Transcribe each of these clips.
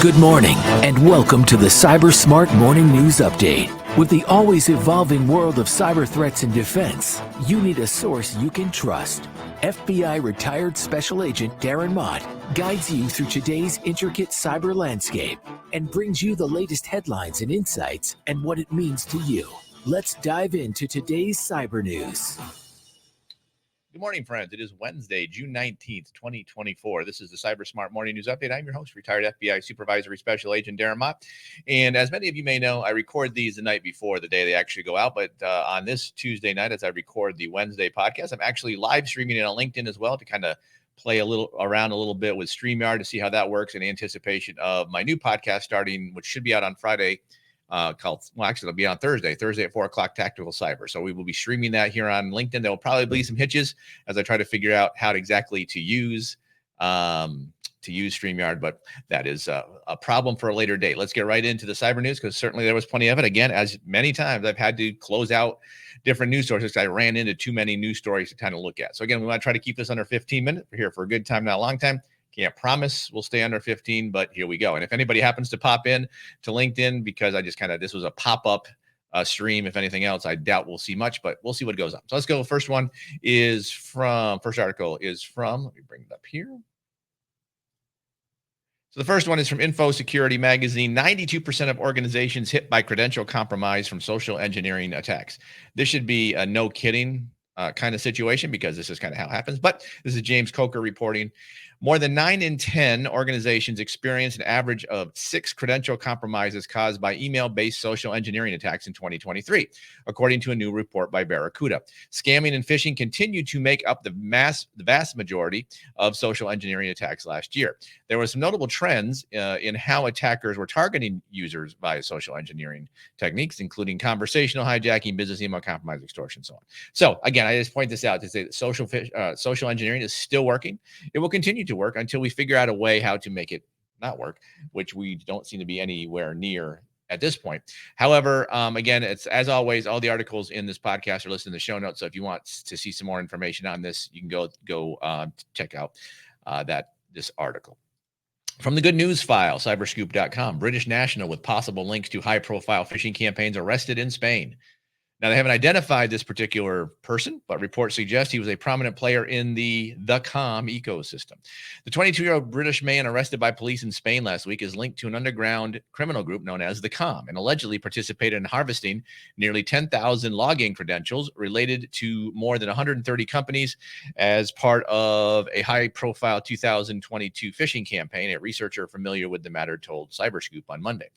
Good morning, and welcome to the Cyber Smart Morning News Update. With the always evolving world of cyber threats and defense, you need a source you can trust. FBI retired Special Agent Darren Mott guides you through today's intricate cyber landscape and brings you the latest headlines and insights and what it means to you. Let's dive into today's cyber news. Good morning, friends. It is Wednesday, June 19th, 2024. This is the Cyber Smart Morning News Update. I'm your host, retired FBI Supervisory Special Agent Darren Mott. And as many of you may know, I record these the night before the day they actually go out. But on this Tuesday night, as I record the Wednesday podcast, I'm actually live streaming it on LinkedIn as well to kind of play around a little bit with StreamYard to see how that works in anticipation of my new podcast starting, which should be out on Friday. It'll be on Thursday at 4 o'clock, Tactical Cyber. So we will be streaming that here on LinkedIn. There will probably be some hitches as I try to figure out how exactly to use StreamYard, but that is a problem for a later date. Let's get right into the cyber news, because certainly there was plenty of it. Again, as many times I've had to close out different news sources, I ran into too many news stories to kind of look at. So again, we want to try to keep this under 15 minutes. We're here for a good time, not a long time. Can't promise we'll stay under 15, but here we go. And if anybody happens to pop in to LinkedIn, because this was a pop-up stream, if anything else, I doubt we'll see much, but we'll see what goes on. So let's go. First article is from, let me bring it up here. So the first one is from Info Security Magazine. 92% of organizations hit by credential compromise from social engineering attacks. This should be a no kidding kind of situation, because this is kind of how it happens. But this is James Coker reporting. More than 9 in 10 organizations experience an average of 6 credential compromises caused by email-based social engineering attacks in 2023, according to a new report by Barracuda. Scamming and phishing continued to make up the vast majority of social engineering attacks last year. There were some notable trends in how attackers were targeting users via social engineering techniques, including conversational hijacking, business email compromise, extortion, so on. So again, I just point this out to say that social engineering is still working. It will continue to work until we figure out a way how to make it not work, which we don't seem to be anywhere near at this point. However, again, it's as always, all the articles in this podcast are listed in the show notes. So if you want to see some more information on this, you can go check out this article. From the Good News File, cyberscoop.com, British national with possible links to high-profile phishing campaigns arrested in Spain. Now, they haven't identified this particular person, but reports suggest he was a prominent player in the com ecosystem. The 22-year-old British man arrested by police in Spain last week is linked to an underground criminal group known as the Com, and allegedly participated in harvesting nearly 10,000 login credentials related to more than 130 companies as part of a high-profile 2022 phishing campaign, a researcher familiar with the matter told CyberScoop on Monday.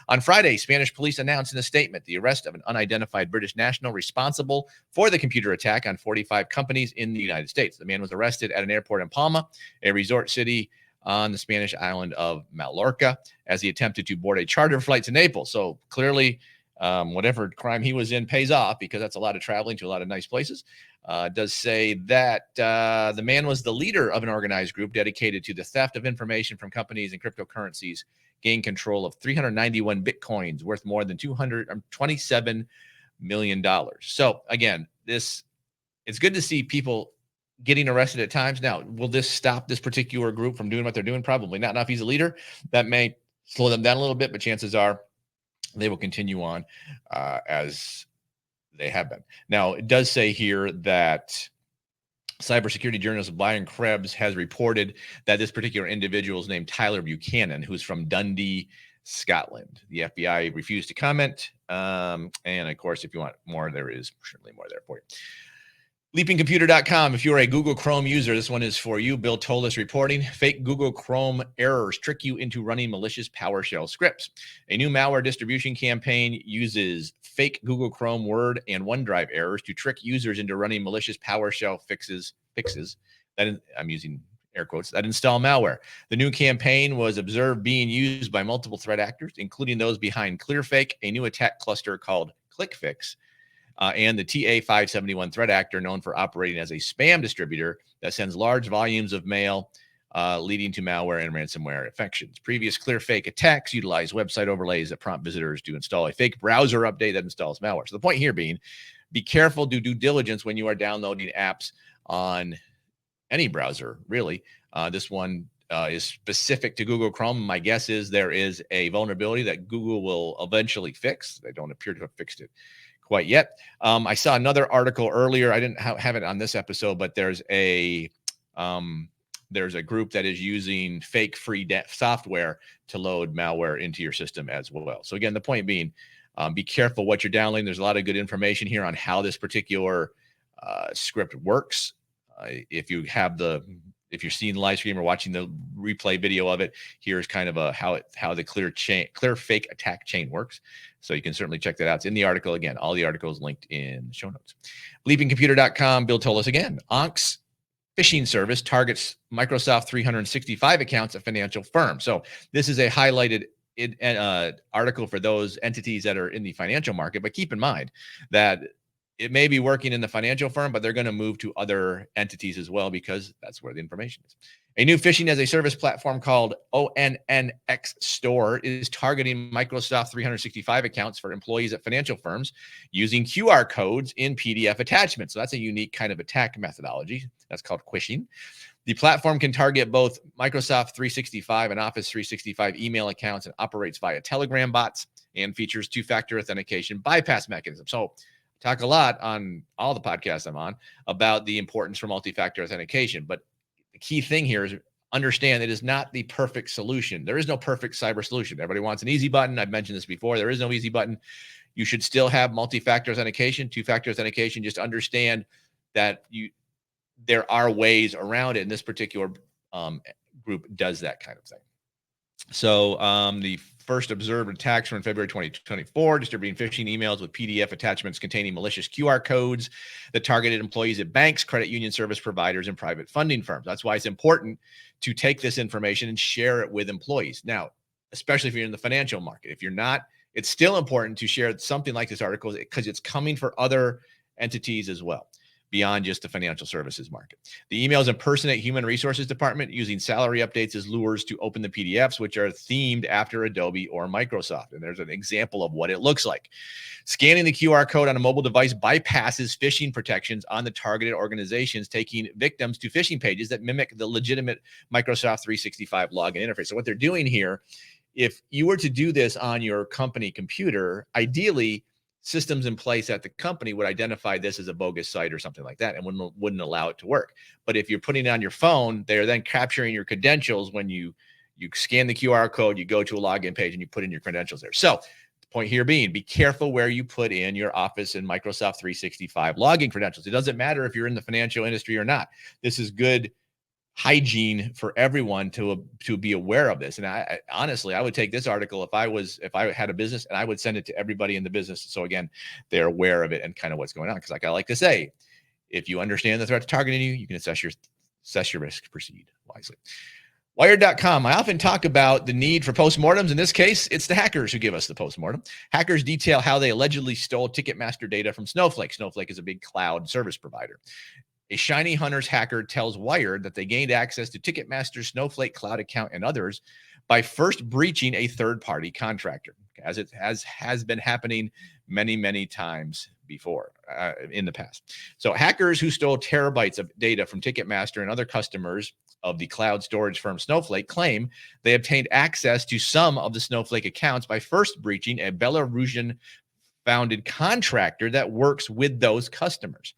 On Friday, Spanish police announced in a statement the arrest of an unidentified British national responsible for the computer attack on 45 companies in the United States. The man was arrested at an airport in Palma, a resort city on the Spanish island of Mallorca, as he attempted to board a charter flight to Naples. So clearly, whatever crime he was in pays off, because that's a lot of traveling to a lot of nice places. Does say that the man was the leader of an organized group dedicated to the theft of information from companies and cryptocurrencies, gained control of 391 bitcoins worth more than $27 million. So again, it's good to see people getting arrested at times. Now, will this stop this particular group from doing what they're doing? Probably not. Now, if he's a leader, that may slow them down a little bit, but chances are they will continue on as they have been. Now, it does say here that cybersecurity journalist Brian Krebs has reported that this particular individual is named Tyler Buchanan, who's from Dundee, Scotland. The FBI refused to comment. And of course, if you want more, there is certainly more there for you. Leapingcomputer.com. If you're a Google Chrome user, this one is for you. Bill Tolis reporting, fake Google Chrome errors trick you into running malicious PowerShell scripts. A new malware distribution campaign uses fake Google Chrome, Word, and OneDrive errors to trick users into running malicious PowerShell fixes that I'm using air quotes, that install malware. The new campaign was observed being used by multiple threat actors, including those behind ClearFake, a new attack cluster called ClickFix, and the TA571 threat actor, known for operating as a spam distributor that sends large volumes of mail, leading to malware and ransomware infections. Previous ClearFake attacks utilize website overlays that prompt visitors to install a fake browser update that installs malware. So the point here being, be careful, do due diligence when you are downloading apps on any browser, really. This one is specific to Google Chrome. My guess is there is a vulnerability that Google will eventually fix. They don't appear to have fixed it quite yet. I saw another article earlier. I didn't have it on this episode, but there's a group that is using fake free software to load malware into your system as well. So again, the point being, be careful what you're downloading. There's a lot of good information here on how this particular script works. If you're seeing the live stream or watching the replay video of it, here's kind of how the clear fake attack chain works. So you can certainly check that out. It's in the article. Again, all the articles linked in the show notes. Bleepingcomputer.com. Bill told us again, Onk's phishing service targets Microsoft 365 accounts at financial firms. So this is a highlighted article for those entities that are in the financial market. But keep in mind that it may be working in the financial firm, but they're going to move to other entities as well, because that's where the information is. A new phishing as a service platform called ONNX Store is targeting Microsoft 365 accounts for employees at financial firms using QR codes in PDF attachments. So that's a unique kind of attack methodology. That's called quishing. The platform can target both Microsoft 365 and Office 365 email accounts and operates via Telegram bots and features two-factor authentication bypass mechanism. So talk a lot on all the podcasts I'm on about the importance for multi-factor authentication. But the key thing here is understand it is not the perfect solution. There is no perfect cyber solution. Everybody wants an easy button. I've mentioned this before. There is no easy button. You should still have multi-factor authentication, two-factor authentication. Just understand that there are ways around it, and this particular group does that kind of thing. So the first observed attacks were in February 2024, distributing phishing emails with PDF attachments containing malicious QR codes that targeted employees at banks, credit union service providers, and private funding firms. That's why it's important to take this information and share it with employees. Now, especially if you're in the financial market. If you're not, it's still important to share something like this article because it's coming for other entities as well, beyond just the financial services market. The emails impersonate human resources department using salary updates as lures to open the PDFs, which are themed after Adobe or Microsoft. And there's an example of what it looks like. Scanning the QR code on a mobile device bypasses phishing protections on the targeted organizations, taking victims to phishing pages that mimic the legitimate Microsoft 365 login interface. So what they're doing here, if you were to do this on your company computer, ideally, systems in place at the company would identify this as a bogus site or something like that and wouldn't allow it to work. But if you're putting it on your phone, they're then capturing your credentials when you scan the QR code, you go to a login page and you put in your credentials there. So the point here being, be careful where you put in your Office and Microsoft 365 login credentials. It doesn't matter if you're in the financial industry or not. This is good hygiene for everyone to be aware of this. And I honestly, I would take this article if I had a business, and I would send it to everybody in the business. So again, they're aware of it and kind of what's going on. Because like I like to say, if you understand the threat targeting you can assess your risk, proceed wisely. Wired.com. I often talk about the need for postmortems. In this case, it's the hackers who give us the postmortem. Hackers detail how they allegedly stole Ticketmaster data from Snowflake. Snowflake is a big cloud service provider. A Shiny Hunters hacker tells Wired that they gained access to Ticketmaster's Snowflake cloud account and others by first breaching a third-party contractor, as it has been happening many, many times before in the past. So hackers who stole terabytes of data from Ticketmaster and other customers of the cloud storage firm Snowflake claim they obtained access to some of the Snowflake accounts by first breaching a Belarusian-founded contractor that works with those customers.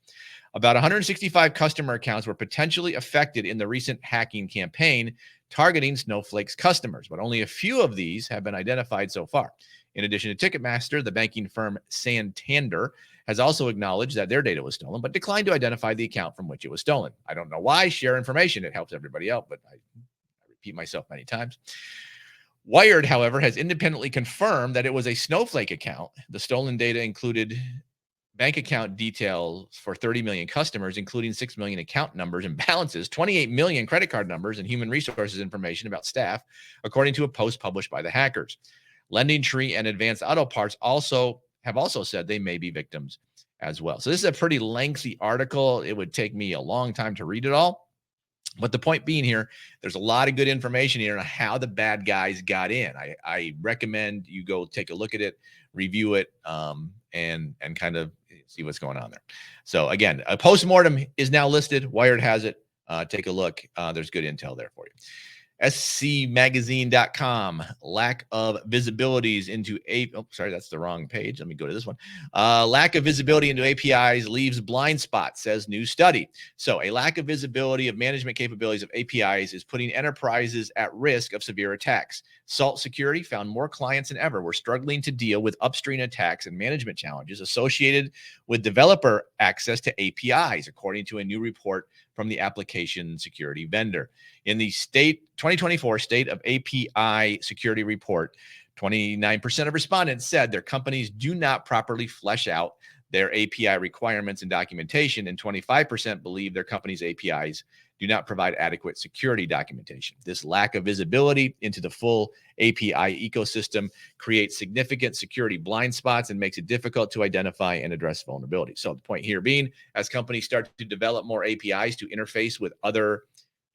About 165 customer accounts were potentially affected in the recent hacking campaign targeting Snowflake's customers, but only a few of these have been identified so far. In addition to Ticketmaster, the banking firm Santander has also acknowledged that their data was stolen, but declined to identify the account from which it was stolen. I don't know why. Share information. It helps everybody out, but I repeat myself many times. Wired, however, has independently confirmed that it was a Snowflake account. The stolen data included bank account details for 30 million customers, including 6 million account numbers and balances, 28 million credit card numbers, and human resources information about staff, according to a post published by the hackers. LendingTree and Advanced Auto Parts have also said they may be victims as well. So this is a pretty lengthy article. It would take me a long time to read it all. But the point being here, there's a lot of good information here on how the bad guys got in. I recommend you go take a look at it, review it, and kind of see what's going on there. So again, a postmortem is now listed. Wired has it. Take a look. There's good intel there for you. scmagazine.com, lack of visibilities into that's the wrong page. Let me go to this one. Lack of visibility into APIs leaves blind spots, says new study. So a lack of visibility of management capabilities of APIs is putting enterprises at risk of severe attacks. Salt Security found more clients than ever were struggling to deal with upstream attacks and management challenges associated with developer access to APIs, according to a new report from the application security vendor. In the 2024 State of API Security Report, 29% of respondents said their companies do not properly flesh out their API requirements and documentation, and 25% believe their company's APIs do not provide adequate security documentation. This lack of visibility into the full API ecosystem creates significant security blind spots and makes it difficult to identify and address vulnerabilities. So the point here being, as companies start to develop more APIs to interface with other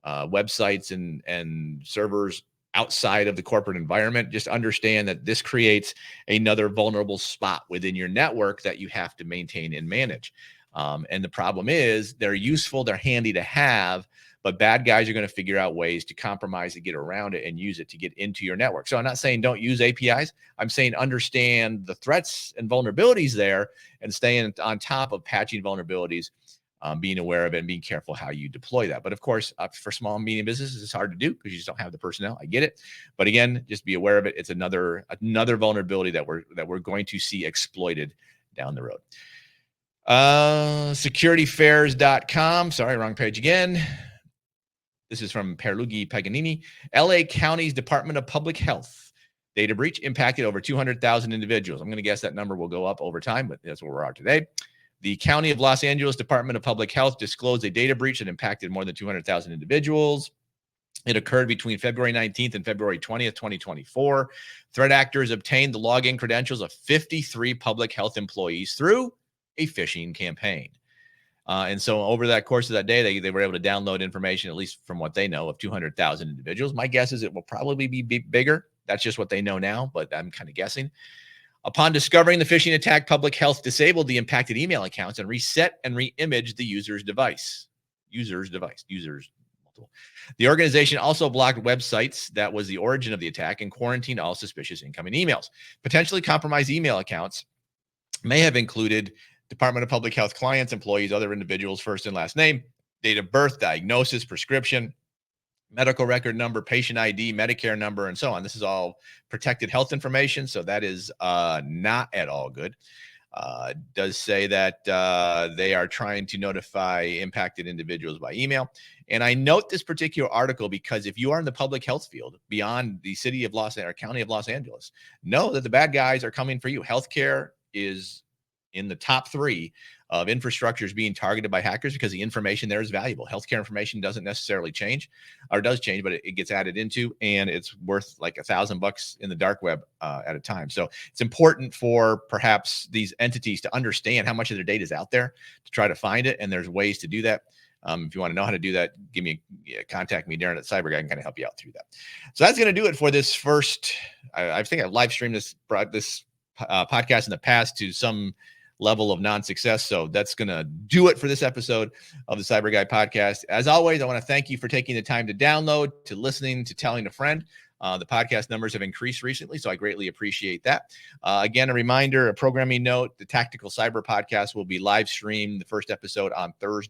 websites and servers outside of the corporate environment, just understand that this creates another vulnerable spot within your network that you have to maintain and manage. And the problem is they're useful, they're handy to have, but bad guys are going to figure out ways to compromise to get around it and use it to get into your network. So I'm not saying don't use APIs. I'm saying understand the threats and vulnerabilities there and staying on top of patching vulnerabilities, being aware of it and being careful how you deploy that. But of course, for small and medium businesses, it's hard to do because you just don't have the personnel. I get it. But again, just be aware of it. It's another vulnerability that we're going to see exploited down the road. Securityfairs.com. Sorry, wrong page again. This is from Pierluigi Paganini. LA County's Department of Public Health data breach impacted over 200,000 individuals. I'm going to guess that number will go up over time, but that's where we are today. The County of Los Angeles Department of Public Health disclosed a data breach that impacted more than 200,000 individuals. It occurred between February 19th and February 20th, 2024. Threat actors obtained the login credentials of 53 public health employees through a phishing campaign. And so over that course of that day, they were able to download information, at least from what they know, of 200,000 individuals. My guess is it will probably be bigger. That's just what they know now, but I'm kind of guessing. Upon discovering the phishing attack, Public Health disabled the impacted email accounts and reset and re-imaged the user's device. The organization also blocked websites that was the origin of the attack and quarantined all suspicious incoming emails. Potentially compromised email accounts may have included Department of Public Health clients, employees, other individuals' first and last name, date of birth, diagnosis, prescription, medical record number, patient ID, Medicare number, and so on. This is all protected health information, so that is not at all good. Does say that they are trying to notify impacted individuals by email. And I note this particular article because if you are in the public health field beyond the city of Los Angeles or county of Los Angeles, know that the bad guys are coming for you. Healthcare is in the top 3 of infrastructures being targeted by hackers because the information there is valuable. Healthcare information doesn't necessarily change, or does change, but it gets added into, and it's worth like $1,000 in the dark web at a time. So it's important for perhaps these entities to understand how much of their data is out there to try to find it, and there's ways to do that. If you want to know how to do that, contact me, Darren at CyBUr. I can kind of help you out through that. So that's going to do it for this first. I think I've live streamed this podcast in the past to some level of non-success. So that's going to do it for this episode of the Cyber Guy podcast. As always, I want to thank you for taking the time to download, to listening, to telling a friend. The podcast numbers have increased recently, so I greatly appreciate that. Again, a reminder, a programming note, the Tactical Cyber podcast will be live streamed, the first episode on Thursday.